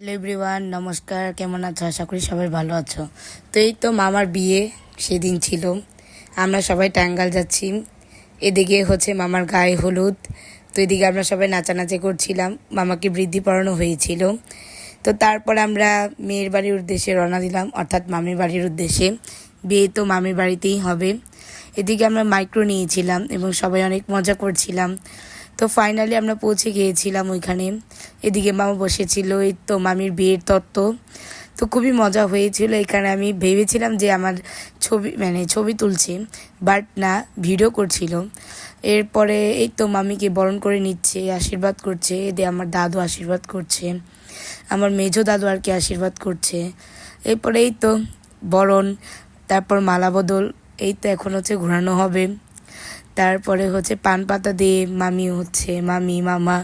Hello everyone, নমস্কার। কেমন আছো? আশা করি সবাই ভালো আছো। তো এই তো মামার বিয়ে সেদিন ছিল, আমরা সবাই টাঙ্গাল যাচ্ছি। এদিকে হচ্ছে মামার গায়ে হলুদ, তো এদিকে আমরা সবাই নাচানাচি করছিলাম। মামাকে বৃদ্ধি পড়ানো হয়েছিল। তো তারপর আমরা মেয়ের বাড়ির উদ্দেশ্যে রওনা দিলাম, অর্থাৎ মামির বাড়ির উদ্দেশ্যে। বিয়ে তো মামির বাড়িতেই হবে। এদিকে আমরা মাইক্রো নিয়েছিলাম এবং সবাই অনেক মজা করছিলাম। তো ফাইনালি আমরা পৌঁছে গিয়েছিলাম ওইখানে। এদিকে মামা বসেছিল, এই তো মামির বিয়ের তত্ত্ব। তো খুবই মজা হয়েছিল। এখানে আমি ভেবেছিলাম যে আমার ছবি তুলছে, বাট না, ভিডিও করছিল। এরপরে এই তো মামিকে বরণ করে নিচ্ছে, আশীর্বাদ করছে। এদিকে আমার দাদু আশীর্বাদ করছে, আমার মেজো দাদু আর কি আশীর্বাদ করছে। এরপরে এই তো বরণ, তারপর মালা বদল। এই তো এখন হচ্ছে ঘোরানো হবে। তারপরে হচ্ছে পান পাতা দিয়ে মামি মামা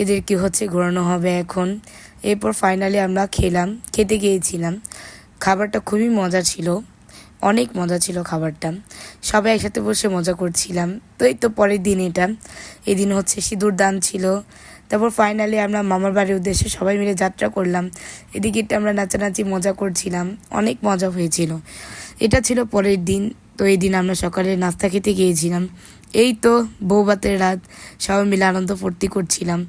এদেরকে হচ্ছে ঘোরানো হবে এখন। এরপর ফাইনালি আমরা খেতে গিয়েছিলাম। খাবারটা খুবই মজা ছিল, অনেক মজা ছিল খাবারটা। সবাই একসাথে বসে মজা করছিলাম। তো এই তো পরের দিন এদিন হচ্ছে সিঁদুর দান ছিল। তারপর ফাইনালি আমরা মামার বাড়ির উদ্দেশ্যে সবাই মিলে যাত্রা করলাম। এদিকে আমরা নাচানাচি মজা করছিলাম, অনেক মজা হয়েছিল। এটা ছিল পরের দিন। তো এই দিন আমরা সকালে নাস্তা খেতে গিয়েছিলাম। এই তো বউভাতের রাত, সবাই মিলে আনন্দ ফুর্তি করছিলাম।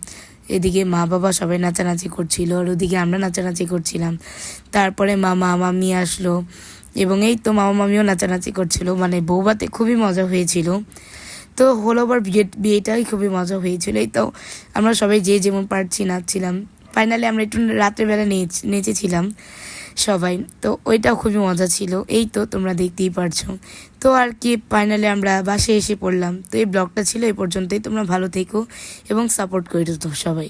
এদিকে মা বাবা সবাই নাচানাচি করছিল, আর ওদিকে আমরা নাচানাচি করছিলাম। তারপরে মামা মামি আসলো এবং এই তো মামা মামিও নাচানাচি করছিল। মানে বউভাতে খুবই মজা হয়েছিল। তো হলো আবার বিয়েটাই খুবই মজা হয়েছিল। এই তো আমরা সবাই যে যেমন পারছি নাচছিলাম। ফাইনালি আমরা একটু রাত্রেবেলা নেচেছিলাম সবাই। তো ওইটাও খুবই মজা ছিল। এই তো তোমরা দেখতেই পারছো। তো আর কি, ফাইনালি আমরা বাসে এসে পড়লাম। তো এই ব্লগটা ছিল এই পর্যন্তই। তোমরা ভালো থেকো এবং সাপোর্ট করে তো সবাই।